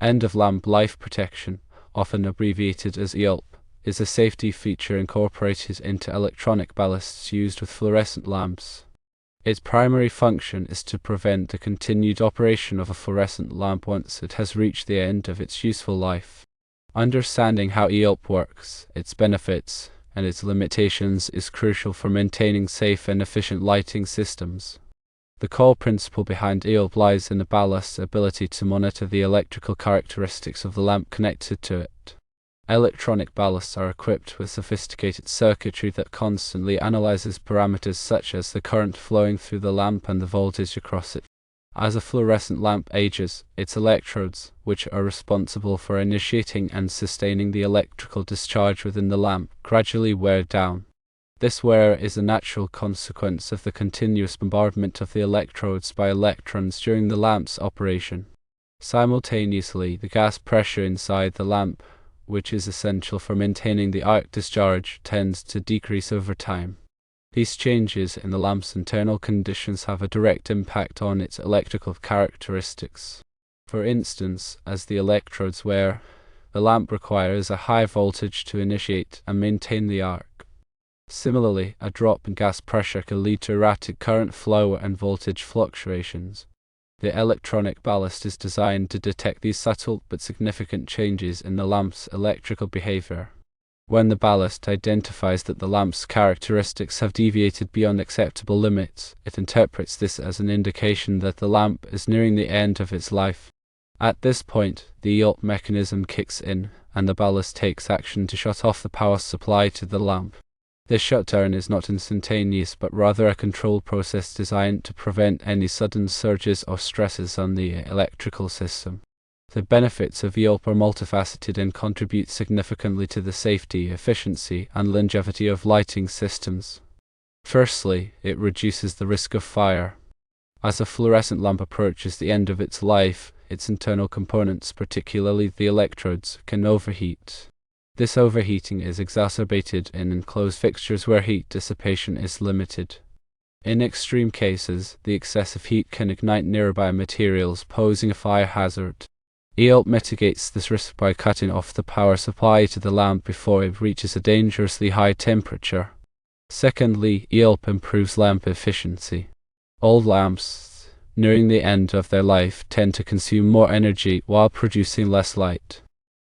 End-of-lamp life protection, often abbreviated as ELP, is a safety feature incorporated into electronic ballasts used with fluorescent lamps. Its primary function is to prevent the continued operation of a fluorescent lamp once it has reached the end of its useful life. Understanding how ELP works, its benefits, and its limitations is crucial for maintaining safe and efficient lighting systems. The core principle behind ELP lies in the ballast's ability to monitor the electrical characteristics of the lamp connected to it. Electronic ballasts are equipped with sophisticated circuitry that constantly analyzes parameters such as the current flowing through the lamp and the voltage across it. As a fluorescent lamp ages, its electrodes, which are responsible for initiating and sustaining the electrical discharge within the lamp, gradually wear down. This wear is a natural consequence of the continuous bombardment of the electrodes by electrons during the lamp's operation. Simultaneously, the gas pressure inside the lamp, which is essential for maintaining the arc discharge, tends to decrease over time. These changes in the lamp's internal conditions have a direct impact on its electrical characteristics. For instance, as the electrodes wear, the lamp requires a high voltage to initiate and maintain the arc. Similarly, a drop in gas pressure can lead to erratic current flow and voltage fluctuations. The electronic ballast is designed to detect these subtle but significant changes in the lamp's electrical behavior. When the ballast identifies that the lamp's characteristics have deviated beyond acceptable limits, it interprets this as an indication that the lamp is nearing the end of its life. At this point, the ELP mechanism kicks in, and the ballast takes action to shut off the power supply to the lamp. This shutdown is not instantaneous, but rather a controlled process designed to prevent any sudden surges or stresses on the electrical system. The benefits of ELP are multifaceted and contribute significantly to the safety, efficiency, and longevity of lighting systems. Firstly, it reduces the risk of fire. As a fluorescent lamp approaches the end of its life, its internal components, particularly the electrodes, can overheat. This overheating is exacerbated in enclosed fixtures where heat dissipation is limited. In extreme cases, the excessive heat can ignite nearby materials, posing a fire hazard. ELP mitigates this risk by cutting off the power supply to the lamp before it reaches a dangerously high temperature. Secondly, ELP improves lamp efficiency. Old lamps, nearing the end of their life, tend to consume more energy while producing less light.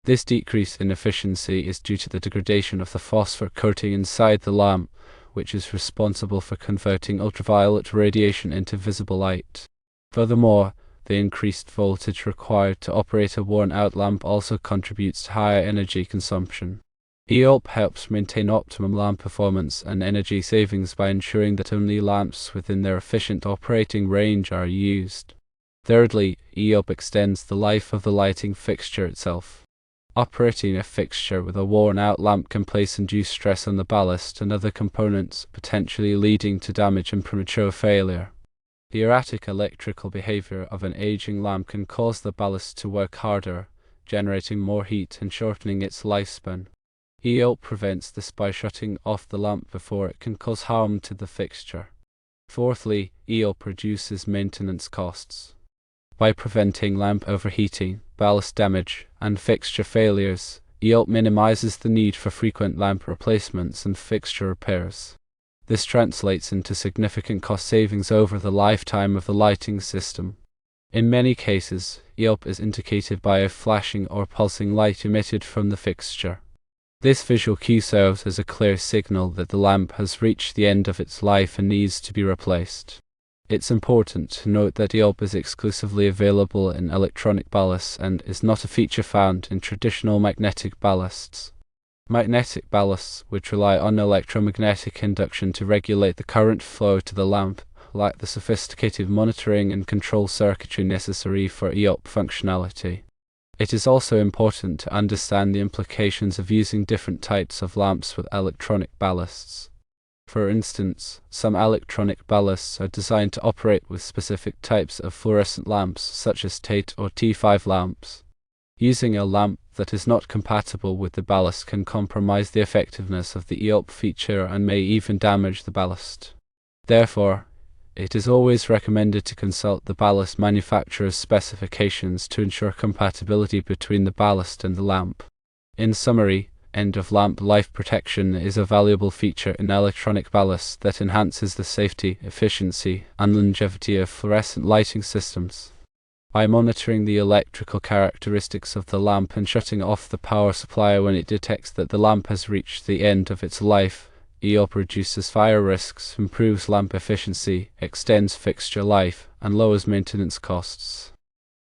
This decrease in efficiency is due to the degradation of the phosphor coating inside the lamp, which is responsible for converting ultraviolet radiation into visible light. Furthermore, the increased voltage required to operate a worn-out lamp also contributes to higher energy consumption. ELP helps maintain optimum lamp performance and energy savings by ensuring that only lamps within their efficient operating range are used. Thirdly, ELP extends the life of the lighting fixture itself. Operating a fixture with a worn-out lamp can place undue stress on the ballast and other components, potentially leading to damage and premature failure. The erratic electrical behavior of an aging lamp can cause the ballast to work harder, generating more heat and shortening its lifespan. ELP prevents this by shutting off the lamp before it can cause harm to the fixture. Fourthly, ELP reduces maintenance costs. By preventing lamp overheating, ballast damage, and fixture failures, ELP minimizes the need for frequent lamp replacements and fixture repairs. This translates into significant cost savings over the lifetime of the lighting system. In many cases, ELP is indicated by a flashing or pulsing light emitted from the fixture. This visual cue serves as a clear signal that the lamp has reached the end of its life and needs to be replaced. It's important to note that ELP is exclusively available in electronic ballasts and is not a feature found in traditional magnetic ballasts. Magnetic ballasts, which rely on electromagnetic induction to regulate the current flow to the lamp, lack the sophisticated monitoring and control circuitry necessary for ELP functionality. It is also important to understand the implications of using different types of lamps with electronic ballasts. For instance, some electronic ballasts are designed to operate with specific types of fluorescent lamps, such as Tate or T5 lamps. Using a lamp that is not compatible with the ballast can compromise the effectiveness of the ELP feature and may even damage the ballast. Therefore, It is always recommended to consult the ballast manufacturer's specifications to ensure compatibility between the ballast and the lamp. In summary, end-of-lamp life protection is a valuable feature in electronic ballasts that enhances the safety, efficiency, and longevity of fluorescent lighting systems. By monitoring the electrical characteristics of the lamp and shutting off the power supply when it detects that the lamp has reached the end of its life, EOP reduces fire risks, improves lamp efficiency, extends fixture life, and lowers maintenance costs.